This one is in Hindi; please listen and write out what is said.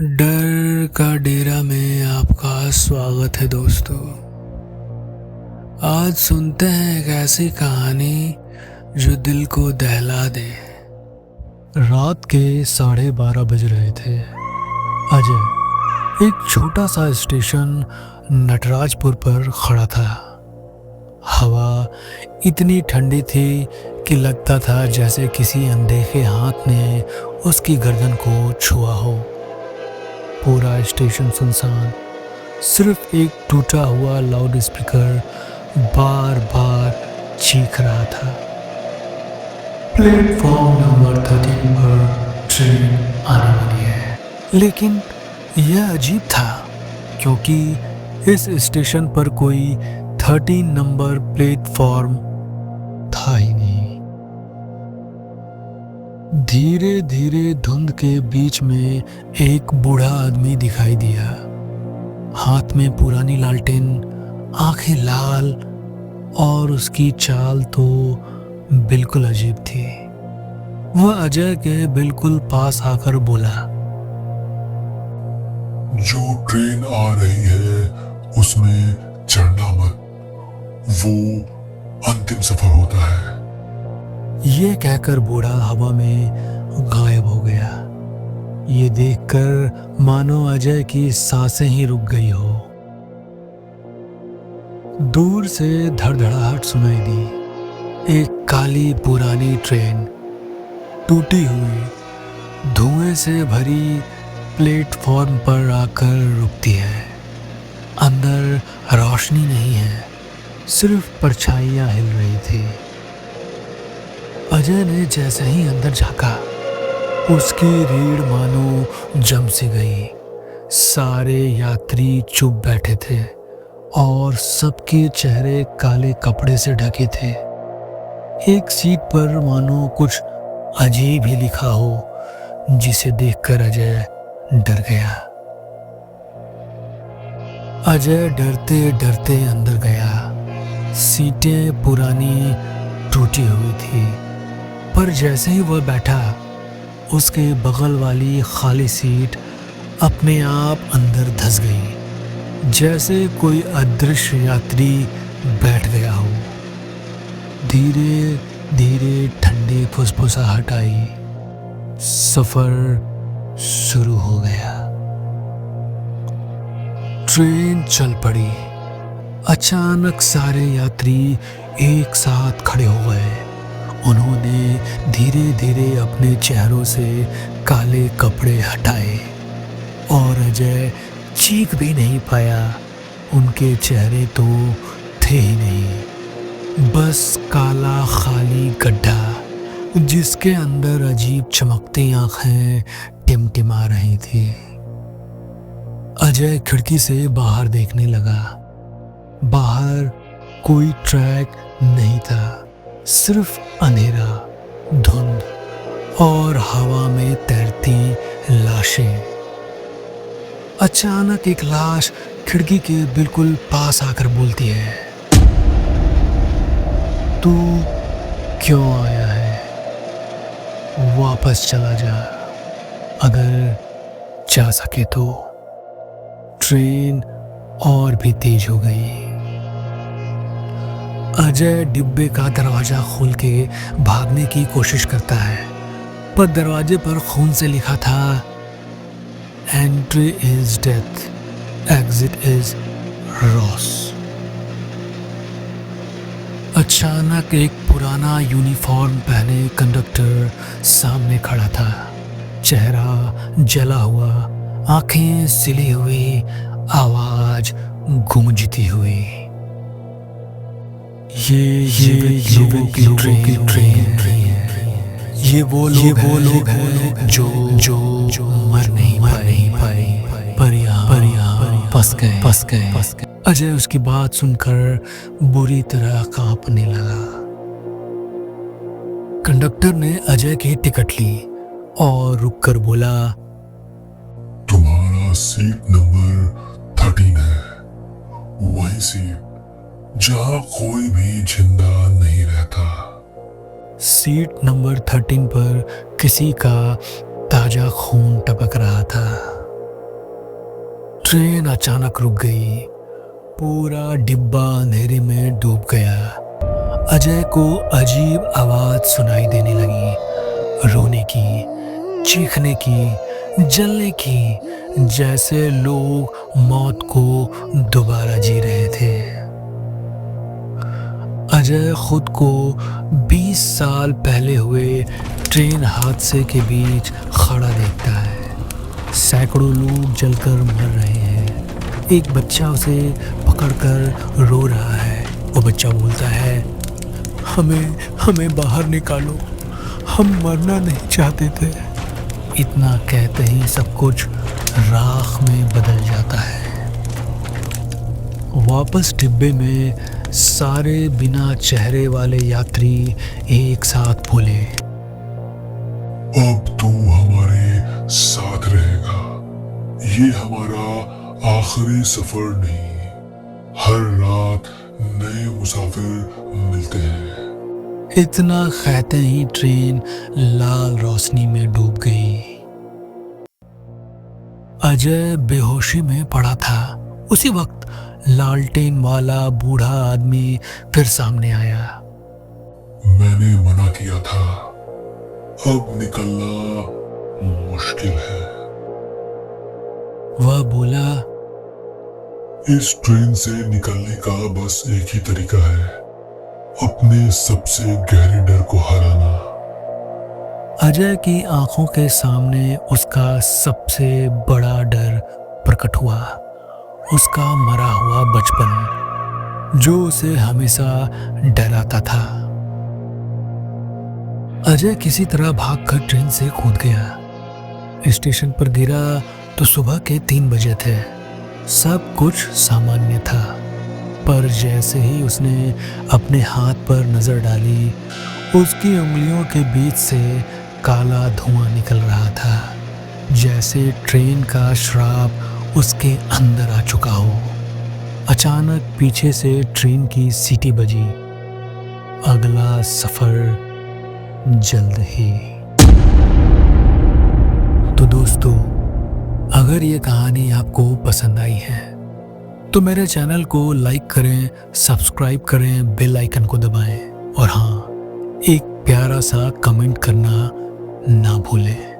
डर का डेरा में आपका स्वागत है दोस्तों। आज सुनते हैं एक ऐसी कहानी जो दिल को दहला दे। रात के 12:30 बज रहे थे। अजय एक छोटा सा स्टेशन नटराजपुर पर खड़ा था। हवा इतनी ठंडी थी कि लगता था जैसे किसी अनदेखे हाथ ने उसकी गर्दन को छुआ हो। पूरा स्टेशन सुनसान, सिर्फ एक टूटा हुआ लाउड स्पीकर बार बार चीख रहा था, प्लेटफॉर्म नंबर 13 पर ट्रेन आने वाली है। लेकिन यह अजीब था क्योंकि इस स्टेशन पर कोई 13 नंबर प्लेटफॉर्म था ही नहीं। धीरे धीरे धुंध के बीच में एक बूढ़ा आदमी दिखाई दिया। हाथ में पुरानी लालटेन, आंखें लाल, और उसकी चाल तो बिल्कुल अजीब थी। वह अजय के बिल्कुल पास आकर बोला, जो ट्रेन आ रही है उसमें चढ़ना मत, वो अंतिम सफर होता है। ये कहकर बूढ़ा हवा में गायब हो गया। ये देखकर मानो अजय की सांसें ही रुक गई हो। दूर से धड़धड़ाहट सुनाई दी। एक काली पुरानी ट्रेन टूटी हुई धुएं से भरी प्लेटफॉर्म पर आकर रुकती है। अंदर रोशनी नहीं है, सिर्फ परछाइयां हिल रही थी। अजय ने जैसे ही अंदर झांका, उसकी रीढ़ मानो जम सी गई। सारे यात्री चुप बैठे थे और सबके चेहरे काले कपड़े से ढके थे। एक सीट पर मानो कुछ अजीब ही लिखा हो, जिसे देखकर अजय डर गया। अजय डरते डरते अंदर गया। सीटें पुरानी टूटी हुई थी, पर जैसे ही वह बैठा, उसके बगल वाली खाली सीट अपने आप अंदर धंस गई, जैसे कोई अदृश्य यात्री बैठ गया हो। धीरे धीरे ठंडी फुसफुसाहट आई। सफर शुरू हो गया। ट्रेन चल पड़ी। अचानक सारे यात्री एक साथ खड़े हो गए। उन्होंने धीरे धीरे अपने चेहरों से काले कपड़े हटाए और अजय चीख भी नहीं पाया। उनके चेहरे तो थे ही नहीं, बस काला खाली गड्ढा जिसके अंदर अजीब चमकती आंखें टिमटिमा रही थी। अजय खिड़की से बाहर देखने लगा। बाहर कोई ट्रैक नहीं था, सिर्फ अंधेरा, धुंध और हवा में तैरती लाशें। अचानक एक लाश खिड़की के बिल्कुल पास आकर बोलती है, तू क्यों आया है? वापस चला जा, अगर जा सके तो। ट्रेन और भी तेज हो गई। अजय डिब्बे का दरवाजा खोल के भागने की कोशिश करता है, पर दरवाजे पर खून से लिखा था, entry is death, exit is Ross. अचानक एक पुराना यूनिफॉर्म पहने कंडक्टर सामने खड़ा था। चेहरा जला हुआ, आंखें सिली हुई, आवाज गूंजती हुई, ये लोगों की ट्रेन है। ये वो लोग हैं जो मर नहीं पाए, पर यहाँ फंस गए। अजय उसकी बात सुनकर बुरी तरह कांपने लगा। कंडक्टर ने अजय की टिकट ली और रुककर बोला, तुम्हारा सीट नंबर 13 है, वही सीट जहां कोई भी जिंदा नहीं रहता। सीट नंबर 13 पर किसी का ताजा खून टपक रहा था। ट्रेन अचानक रुक गई। पूरा डिब्बा अंधेरे में डूब गया। अजय को अजीब आवाज सुनाई देने लगी, रोने की, चीखने की, जलने की, जैसे लोग मौत को दोबारा जी रहे थे। अजय खुद को 20 साल पहले हुए ट्रेन हादसे के बीच खड़ा देखता है। सैकड़ों लोग जलकर मर रहे हैं। एक बच्चा उसे पकड़कर रो रहा है। वो बच्चा बोलता है, हमें बाहर निकालो, हम मरना नहीं चाहते थे। इतना कहते ही सब कुछ राख में बदल जाता है। वापस डिब्बे में सारे बिना चेहरे वाले यात्री एक साथ बोले, अब तू हमारे साथ रहेगा। ये हमारा आखिरी सफर नहीं, हर रात नए मुसाफिर मिलते हैं। इतना कहते ही ट्रेन लाल रोशनी में डूब गई। अजय बेहोशी में पड़ा था। उसी वक्त लालटेन वाला बूढ़ा आदमी फिर सामने आया। मैंने मना किया था, अब निकलना मुश्किल है। वह बोला, इस ट्रेन से निकलने का बस एक ही तरीका है, अपने सबसे गहरे डर को हराना। अजय की आंखों के सामने उसका सबसे बड़ा डर प्रकट हुआ। उसका मरा हुआ बचपन, जो उसे हमेशा डराता था। अजय किसी तरह भागकर ट्रेन से कूद गया। स्टेशन पर गिरा तो सुबह के 3 बजे थे। सब कुछ सामान्य था, पर जैसे ही उसने अपने हाथ पर नजर डाली, उसकी उंगलियों के बीच से काला धुआं निकल रहा था, जैसे ट्रेन का श्राप उसके अंदर आ चुका हो। अचानक पीछे से ट्रेन की सीटी बजी। अगला सफर जल्द ही। तो दोस्तों, अगर ये कहानी आपको पसंद आई है तो मेरे चैनल को लाइक करें, सब्सक्राइब करें, बेल आइकन को दबाएं और हाँ, एक प्यारा सा कमेंट करना ना भूलें।